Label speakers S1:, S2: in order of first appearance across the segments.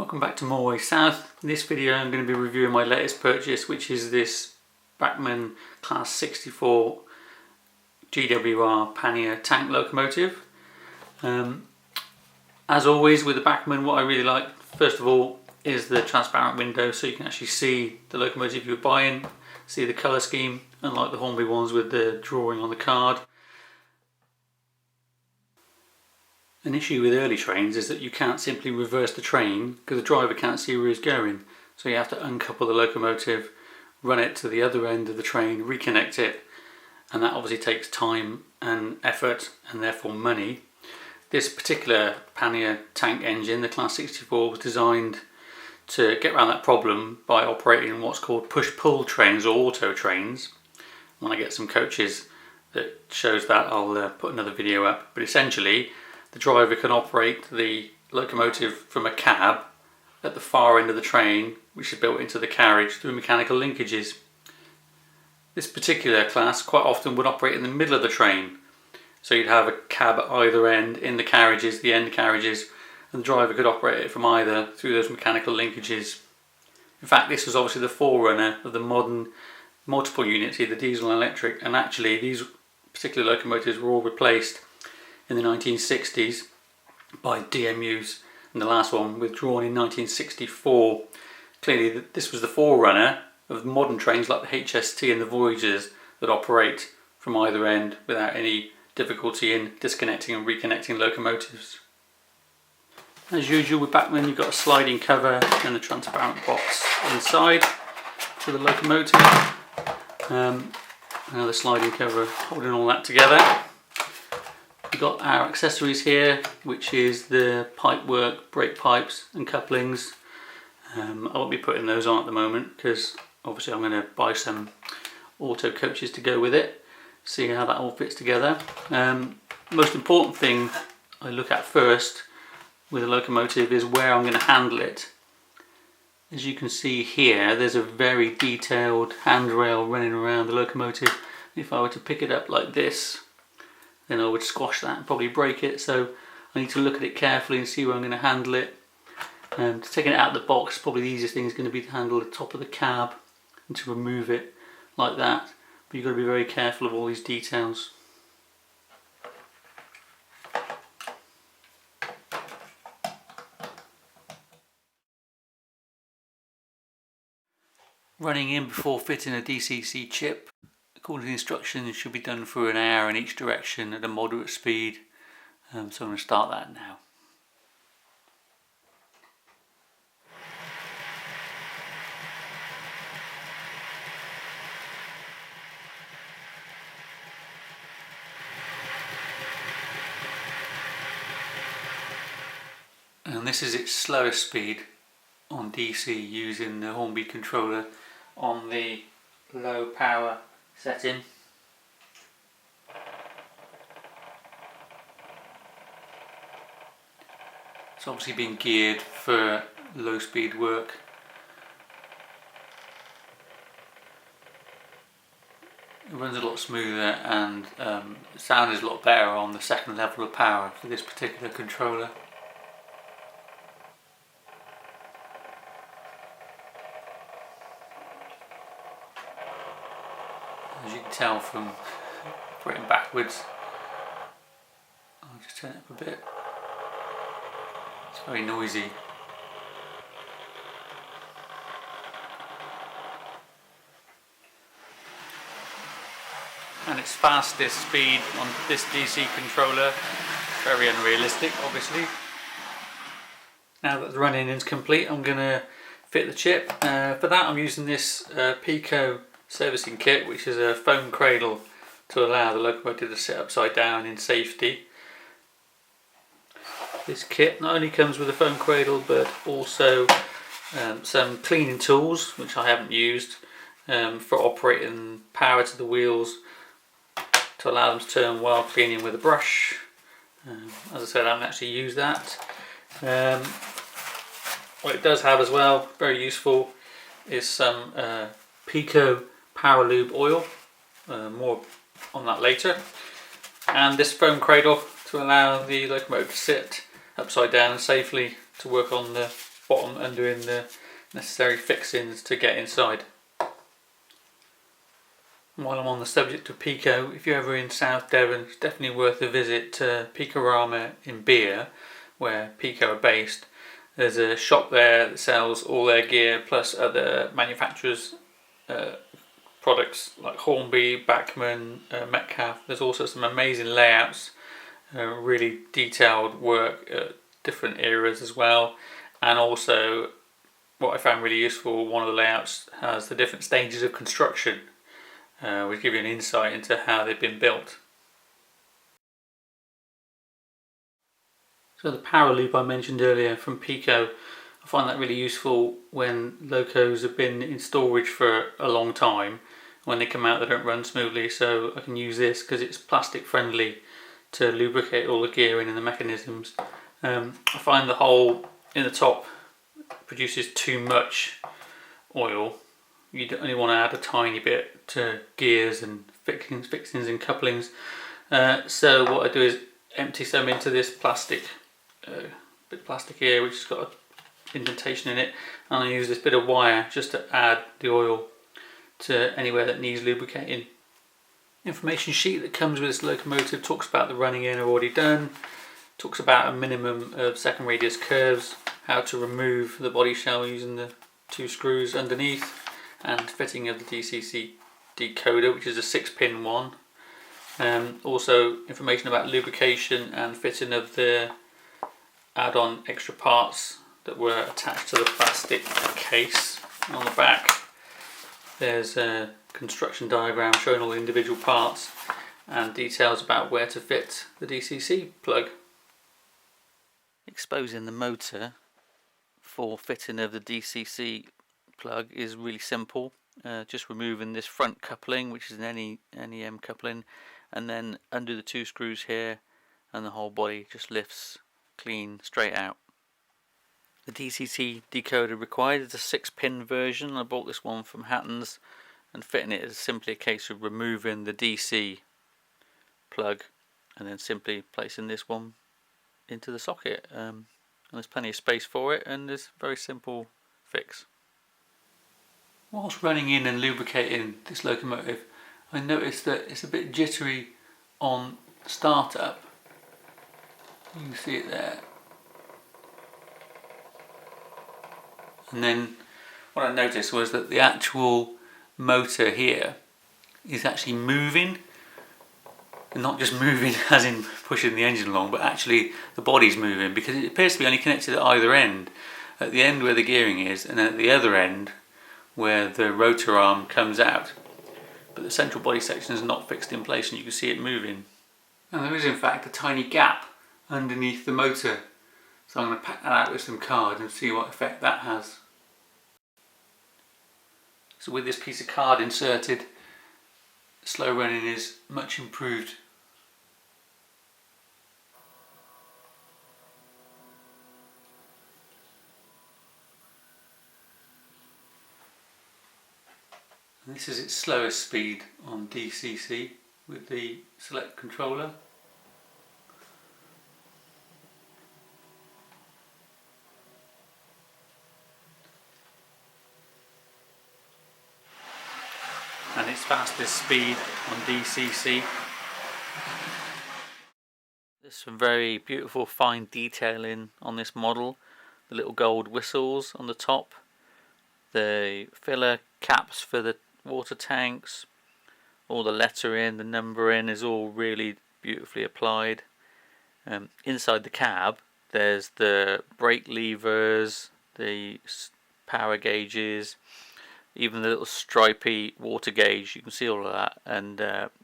S1: Welcome back to More Way South. In this video I'm going to be reviewing my latest purchase, which is this Bachmann Class 64 GWR Pannier tank locomotive. As always with the Bachmann, what I really like first of all is the transparent window, so you can actually see the locomotive you're buying, see the colour scheme, unlike the Hornby ones with the drawing on the card. An issue with early trains is that you can't simply reverse the train because the driver can't see where he's going. So you have to uncouple the locomotive, run it to the other end of the train, reconnect it, and that obviously takes time and effort and therefore money. This particular Pannier tank engine, the Class 64, was designed to get around that problem by operating what's called push-pull trains or auto trains. When I get some coaches that shows that, I'll put another video up, but essentially the driver can operate the locomotive from a cab at the far end of the train, which is built into the carriage through mechanical linkages. This particular class quite often would operate in the middle of the train, so you'd have a cab at either end in the carriages, the end carriages, and the driver could operate it from either through those mechanical linkages. In fact, this was obviously the forerunner of the modern multiple units, either diesel and electric, and actually these particular locomotives were all replaced in the 1960s by DMUs, and the last one withdrawn in 1964. Clearly this was the forerunner of modern trains like the HST and the Voyagers that operate from either end without any difficulty in disconnecting and reconnecting locomotives. As usual with Bachmann, you've got a sliding cover and a transparent box inside for the locomotive. Another sliding cover holding all that together. We've got our accessories here, which is the pipe work, brake pipes and couplings. I won't be putting those on at the moment because obviously I'm going to buy some auto coaches to go with it, see how that all fits together. Most important thing I look at first with a locomotive is where I'm going to handle it. As you can see here, there's a very detailed handrail running around the locomotive. If I were to pick it up like this, then I would squash that and probably break it, so I need to look at it carefully and see where I'm going to handle it. Taking it out of the box, probably the easiest thing is going to be to handle the top of the cab and to remove it like that, but you've got to be very careful of all these details. Running in before fitting a DCC chip, according to the instructions, should be done for an hour in each direction at a moderate speed. So I'm going to start that now. And this is its slowest speed on DC using the Hornby controller on the low power setting. It's obviously been geared for low speed work. It runs a lot smoother and the sound is a lot better on the second level of power for this particular controller. As you can tell from operating backwards, I'll just turn it up a bit. It's very noisy. And its fastest speed on this DC controller, very unrealistic obviously. Now that the run-in is complete, I'm going to fit the chip. For that I'm using this Pico servicing kit, which is a foam cradle to allow the locomotive to sit upside down in safety. This kit not only comes with a foam cradle but also some cleaning tools, which I haven't used, for operating power to the wheels to allow them to turn while cleaning with a brush. As I said, I haven't actually used that. What it does have as well, very useful, is some Pico power lube oil, more on that later, and this foam cradle to allow the locomotive to sit upside down safely to work on the bottom undoing the necessary fixings to get inside. While I'm on the subject of Pico, if you're ever in South Devon, it's definitely worth a visit to Picorama in Beer, where Pico are based. There's a shop there that sells all their gear plus other manufacturers' products like Hornby, Bachmann, Metcalf. There's also some amazing layouts, really detailed work at different eras as well, and also what I found really useful, one of the layouts has the different stages of construction, which give you an insight into how they've been built. So the power loop I mentioned earlier from Pico, I find that really useful when locos have been in storage for a long time. When they come out they don't run smoothly, so I can use this because it's plastic friendly to lubricate all the gearing and the mechanisms. I find the hole in the top produces too much oil. You only want to add a tiny bit to gears and fixings and couplings. So what I do is empty some into this plastic here, which has got an indentation in it, and I use this bit of wire just to add the oil to anywhere that needs lubricating. Information sheet that comes with this locomotive talks about the running in are already done, talks about a minimum of second radius curves, how to remove the body shell using the 2 screws underneath, and fitting of the DCC decoder, which is a 6-pin one. Also information about lubrication and fitting of the add-on extra parts that were attached to the plastic case. On the back there's a construction diagram showing all the individual parts and details about where to fit the DCC plug. Exposing the motor for fitting of the DCC plug is really simple. Just removing this front coupling, which is an NEM coupling, and then undo the 2 screws here, and the whole body just lifts clean straight out. The DCC decoder required is a 6-pin version. I bought this one from Hatton's, and fitting it is simply a case of removing the DC plug and then simply placing this one into the socket. And there's plenty of space for it, and it's a very simple fix. Whilst running in and lubricating this locomotive, I noticed that it's a bit jittery on startup. You can see it there. And then what I noticed was that the actual motor here is actually moving, and not just moving as in pushing the engine along, but actually the body's moving, because it appears to be only connected at either end. At the end where the gearing is, and at the other end where the rotor arm comes out. But the central body section is not fixed in place, and you can see it moving. And there is in fact a tiny gap underneath the motor, so I'm going to pack that out with some card and see what effect that has. So with this piece of card inserted, slow running is much improved. And this is its slowest speed on DCC with the select controller. And its fastest speed on DCC. There's some very beautiful fine detailing on this model. The little gold whistles on the top, the filler caps for the water tanks, all the lettering, the numbering is all really beautifully applied. Inside the cab there's the brake levers, the power gauges, even the little stripy water gauge. You can see all of that, and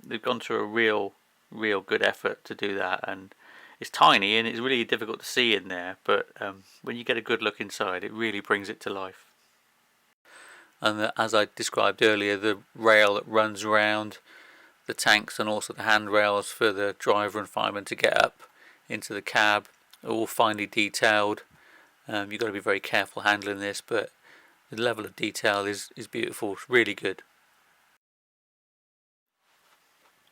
S1: they've gone through a real good effort to do that. And it's tiny and it's really difficult to see in there, but when you get a good look inside, it really brings it to life. And as I described earlier, the rail that runs around the tanks and also the handrails for the driver and fireman to get up into the cab are all finely detailed. You've got to be very careful handling this, but the level of detail is beautiful. It's really good.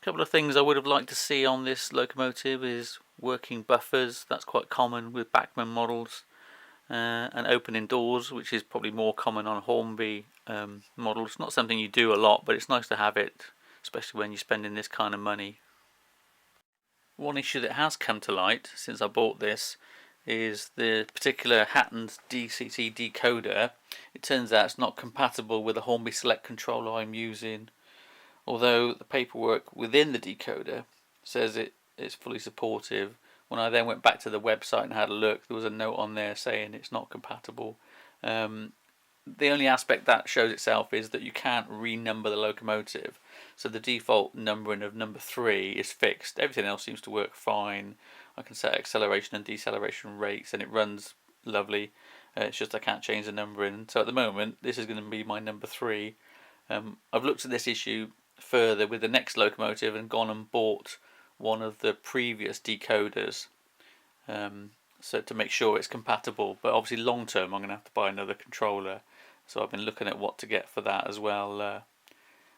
S1: A couple of things I would have liked to see on this locomotive is working buffers. That's quite common with Bachmann models. and opening doors, which is probably more common on Hornby models. Not something you do a lot, but it's nice to have it, especially when you're spending this kind of money. One issue that has come to light since I bought this is the particular Hatton's DCC decoder. It turns out it's not compatible with the Hornby Select controller I'm using, although the paperwork within the decoder says it's fully supportive. When I then went back to the website and had a look, there was a note on there saying it's not compatible. The only aspect that shows itself is that you can't renumber the locomotive, so the default numbering of number 3 is fixed. Everything else seems to work fine. I can set acceleration and deceleration rates and it runs lovely. It's just I can't change the numbering, so at the moment this is going to be my number 3. I've looked at this issue further with the next locomotive and gone and bought one of the previous decoders, so to make sure it's compatible, but obviously long term I'm going to have to buy another controller, so I've been looking at what to get for that as well,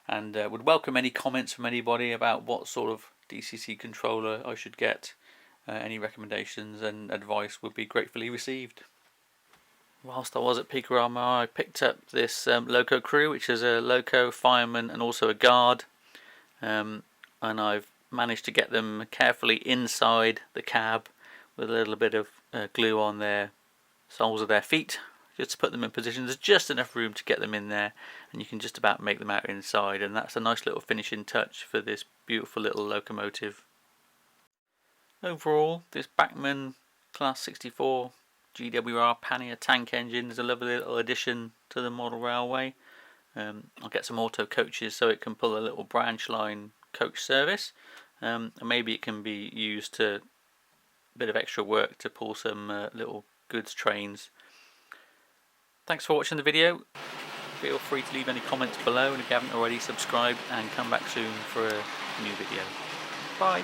S1: and would welcome any comments from anybody about what sort of DCC controller I should get. Any recommendations and advice would be gratefully received. Whilst I was at Peakorama, I picked up this Loco crew, which is a loco, fireman and also a guard, and I've managed to get them carefully inside the cab with a little bit of glue on their soles of their feet, just to put them in position. There's just enough room to get them in there and you can just about make them out inside, and that's a nice little finishing touch for this beautiful little locomotive. Overall, this Bachmann Class 64 GWR Pannier tank engine is a lovely little addition to the model railway. I'll get some auto coaches so it can pull a little branch line coach service, and maybe it can be used to a bit of extra work to pull some little goods trains. Thanks for watching the video. Feel free to leave any comments below, and if you haven't already, subscribe and come back soon for a new video. Bye.